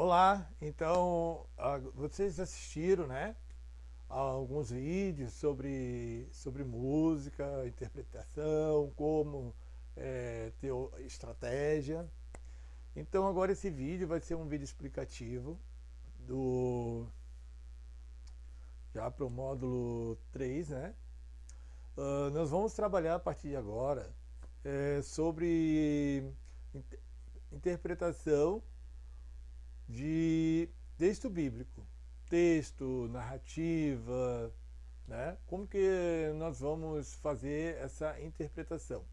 Olá, então vocês assistiram, né, a alguns vídeos sobre música, interpretação, como ter estratégia. Então agora esse vídeo vai ser um vídeo explicativo do já para o módulo 3, né? Nós vamos trabalhar a partir de agora sobre interpretação de texto bíblico, texto, narrativa, né? Como que nós vamos fazer essa interpretação,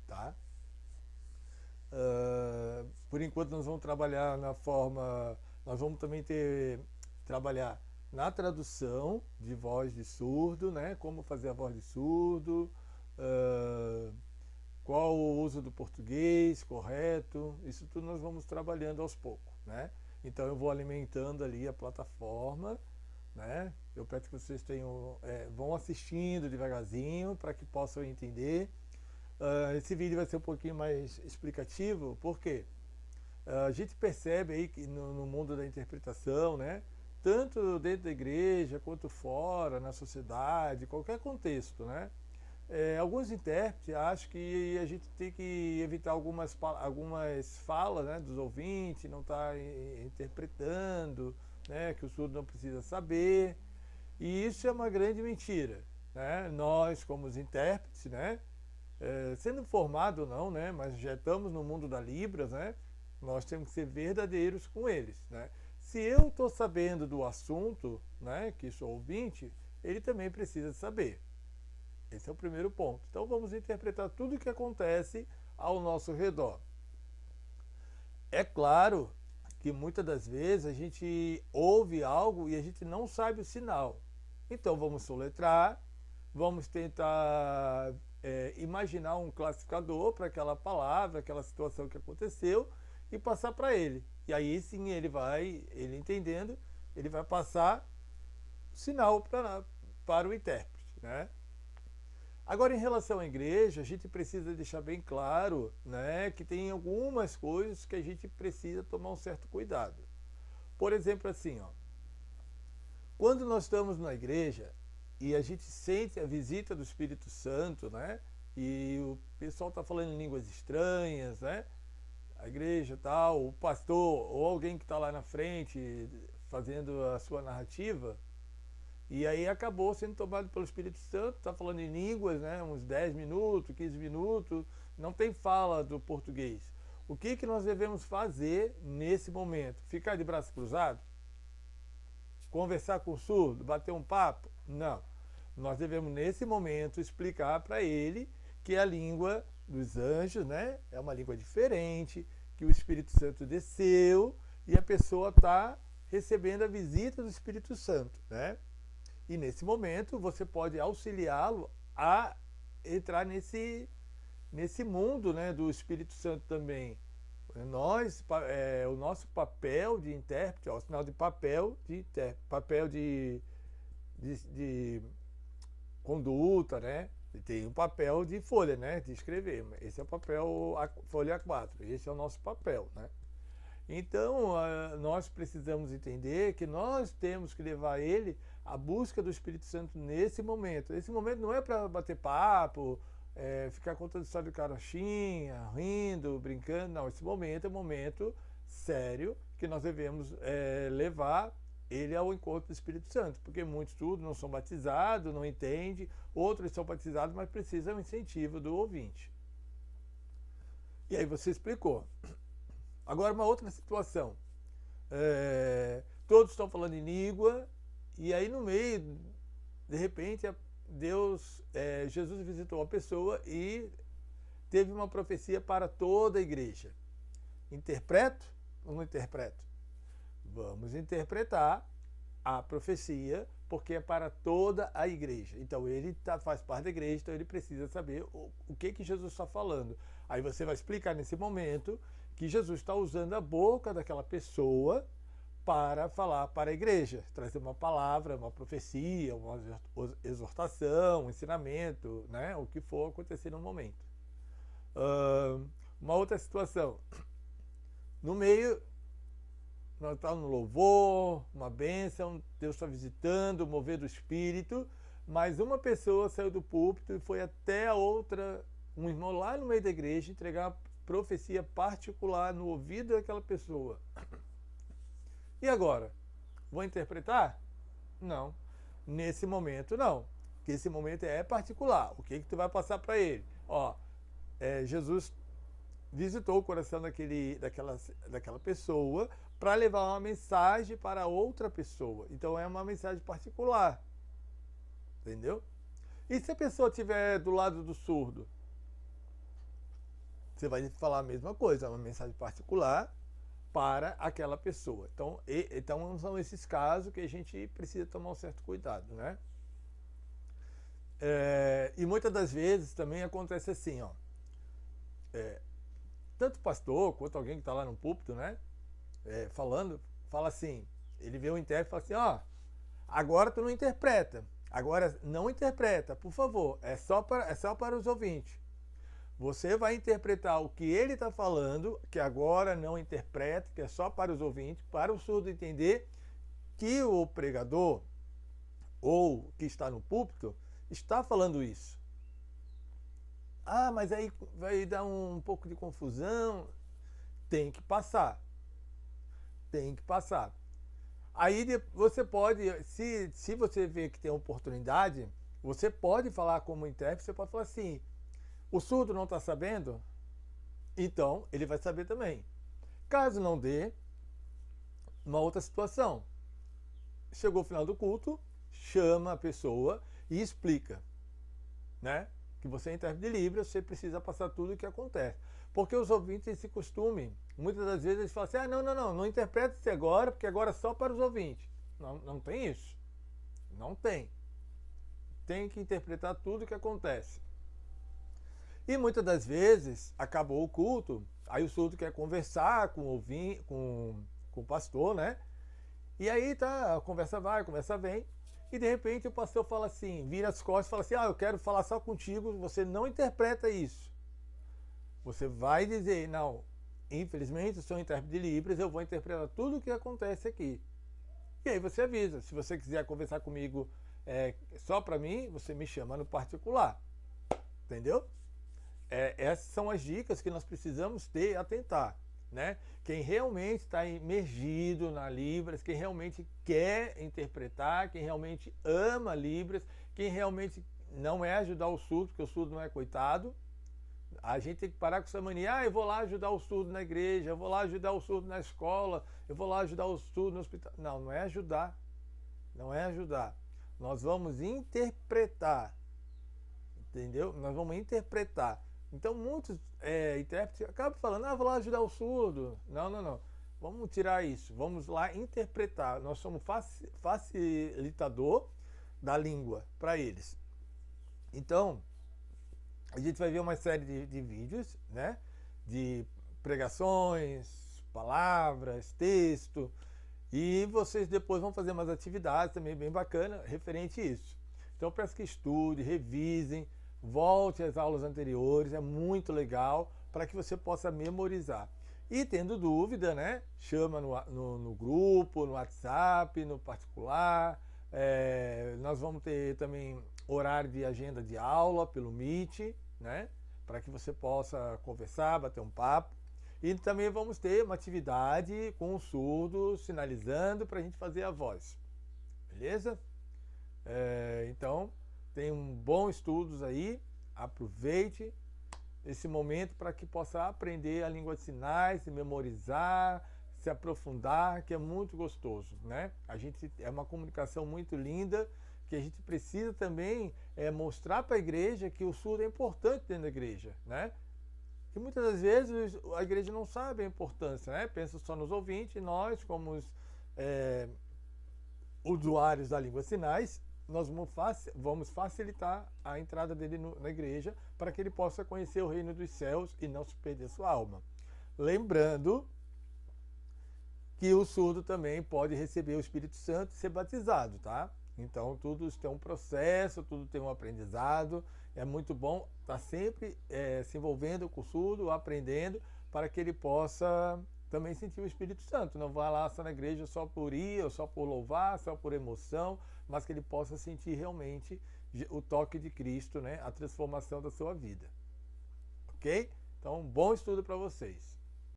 tá? Por enquanto nós vamos trabalhar na forma, nós vamos também trabalhar na tradução de voz de surdo, né? Como fazer a voz de surdo, qual o uso do português correto, isso tudo nós vamos trabalhando aos poucos, né? Então eu vou alimentando ali a plataforma, né? Eu peço que vocês vão assistindo devagarzinho para que possam entender. Esse vídeo vai ser um pouquinho mais explicativo, porque a gente percebe aí que no mundo da interpretação, né? Tanto dentro da igreja quanto fora, na sociedade, qualquer contexto, né? Alguns intérpretes acham que a gente tem que evitar algumas falas, né, dos ouvintes, não estar interpretando, né, que o surdo não precisa saber. E isso é uma grande mentira, né? Nós, como os intérpretes, né, sendo formado ou não, né, mas já estamos no mundo da Libras, né, nós temos que ser verdadeiros com eles, né? Se eu estou sabendo do assunto, né, que sou ouvinte, ele também precisa saber. Esse é o primeiro ponto. Então vamos interpretar tudo o que acontece ao nosso redor. É claro que muitas das vezes a gente ouve algo e a gente não sabe o sinal. Então vamos soletrar, vamos tentar imaginar um classificador para aquela palavra, aquela situação que aconteceu e passar para ele. E aí sim ele entendendo, ele vai passar o sinal para o intérprete, né? Agora, em relação à igreja, a gente precisa deixar bem claro, né, que tem algumas coisas que a gente precisa tomar um certo cuidado. Por exemplo, assim, ó, quando nós estamos na igreja e a gente sente a visita do Espírito Santo, né, e o pessoal está falando em línguas estranhas, né, a igreja tal, o pastor ou alguém que está lá na frente fazendo a sua narrativa, e aí acabou sendo tomado pelo Espírito Santo, está falando em línguas, né, uns 10 minutos, 15 minutos, não tem fala do português. O que nós devemos fazer nesse momento? Ficar de braço cruzado? Conversar com o surdo? Bater um papo? Não. Nós devemos, nesse momento, explicar para ele que a língua dos anjos, né, é uma língua diferente, que o Espírito Santo desceu e a pessoa está recebendo a visita do Espírito Santo, né? E nesse momento você pode auxiliá-lo a entrar nesse mundo, né, do Espírito Santo também. O nosso papel de intérprete, ó, sinal de papel de conduta, né? Tem um papel de folha, né, de escrever. Esse é o papel folha A4. Esse é o nosso papel, né? Então, nós precisamos entender que nós temos que levar ele à busca do Espírito Santo nesse momento. Esse momento não é para bater papo, ficar contando história de carochinha, rindo, brincando. Não, esse momento é um momento sério que nós devemos levar ele ao encontro do Espírito Santo. Porque muitos tudo não são batizados, não entendem, outros são batizados, mas precisam do incentivo do ouvinte. E aí você explicou. Agora, uma outra situação. Todos estão falando em língua, e aí no meio, de repente, Jesus visitou a pessoa e teve uma profecia para toda a igreja. Interpreto ou não interpreto? Vamos interpretar a profecia, porque é para toda a igreja. Então ele faz parte da igreja, então ele precisa saber o que Jesus está falando. Aí você vai explicar nesse momento que Jesus está usando a boca daquela pessoa para falar para a igreja, trazer uma palavra, uma profecia, uma exortação, um ensinamento, né? O que for acontecer no momento. Uma outra situação. No meio nós estamos no louvor, uma bênção, Deus está visitando, o mover do Espírito, mas uma pessoa saiu do púlpito e foi até a outra, um irmão lá no meio da igreja, entregar uma profecia particular no ouvido daquela pessoa. E agora? Vou interpretar? Não. Nesse momento, não. Porque esse momento é particular. O que tu vai passar para ele? Ó, Jesus visitou o coração daquela pessoa para levar uma mensagem para outra pessoa. Então é uma mensagem particular. Entendeu? E se a pessoa estiver do lado do surdo? Você vai falar a mesma coisa, uma mensagem particular para aquela pessoa. Então são esses casos que a gente precisa tomar um certo cuidado, né? E muitas das vezes também acontece assim, ó. Tanto o pastor quanto alguém que está lá no púlpito, né? Fala assim, ele vê o intérprete e fala assim, ó, agora tu não interpreta, agora não interpreta, por favor, é só para os ouvintes. Você vai interpretar o que ele está falando, que agora não interpreta, que é só para os ouvintes, para o surdo entender que o pregador ou que está no púlpito está falando isso. Ah, mas aí vai dar um pouco de confusão. Tem que passar. Tem que passar. Aí você pode, se você vê que tem oportunidade, você pode falar como intérprete, você pode falar assim, o surdo não está sabendo? Então ele vai saber também. Caso não dê, uma outra situação. Chegou o final do culto, chama a pessoa e explica, né? Que você é intérprete de Libras, você precisa passar tudo o que acontece. Porque os ouvintes têm esse costume, muitas das vezes eles falam assim, não interpreta-se agora, porque agora é só para os ouvintes. Não tem isso. Não tem. Tem que interpretar tudo o que acontece. E muitas das vezes, acabou o culto, aí o surdo quer conversar com o pastor, né? E aí tá, a conversa vai, a conversa vem, e de repente o pastor fala assim, vira as costas e fala assim, eu quero falar só contigo, você não interpreta isso. Você vai dizer, não, infelizmente eu sou intérprete de Libras, eu vou interpretar tudo o que acontece aqui. E aí você avisa, se você quiser conversar comigo só para mim, você me chama no particular. Entendeu? Essas são as dicas que nós precisamos ter e atentar. Né? Quem realmente está imergido na Libras, quem realmente quer interpretar, quem realmente ama Libras, quem realmente não é ajudar o surdo, porque o surdo não é coitado. A gente tem que parar com essa mania, eu vou lá ajudar o surdo na igreja, eu vou lá ajudar o surdo na escola, eu vou lá ajudar o surdo no hospital. Não é ajudar. Não é ajudar. Nós vamos interpretar. Entendeu? Nós vamos interpretar. Então muitos intérpretes acabam falando, vou lá ajudar o surdo. Não. Vamos tirar isso. Vamos lá interpretar. Nós somos facilitador da língua para eles. Então, a gente vai ver uma série de vídeos, né? De pregações, palavras, texto. E vocês depois vão fazer umas atividades também bem bacana referente a isso. Então, peço que estude, revisem, volte às aulas anteriores, é muito legal para que você possa memorizar. E tendo dúvida, né, chama no grupo, no WhatsApp, no particular. Nós vamos ter também horário de agenda de aula pelo Meet, né, para que você possa conversar, bater um papo. E também vamos ter uma atividade com o surdo sinalizando para a gente fazer a voz. Beleza? Então, tem bons estudos aí, aproveite esse momento para que possa aprender a língua de sinais, se memorizar, se aprofundar, que é muito gostoso, né? É uma comunicação muito linda, que a gente precisa também mostrar para a igreja que o surdo é importante dentro da igreja, né? E muitas das vezes a igreja não sabe a importância, né? Pensa só nos ouvintes, e nós, como usuários da língua de sinais, nós vamos facilitar a entrada dele na igreja para que ele possa conhecer o reino dos céus e não se perder sua alma. Lembrando que o surdo também pode receber o Espírito Santo e ser batizado, tá? Então tudo tem um processo, tudo tem um aprendizado. É muito bom estar sempre se envolvendo com o surdo, aprendendo, para que ele possa também sentir o Espírito Santo. Não vá lá só na igreja só por ir, ou só por louvar, só por emoção, mas que ele possa sentir realmente o toque de Cristo, né? A transformação da sua vida. Ok? Então, bom estudo para vocês.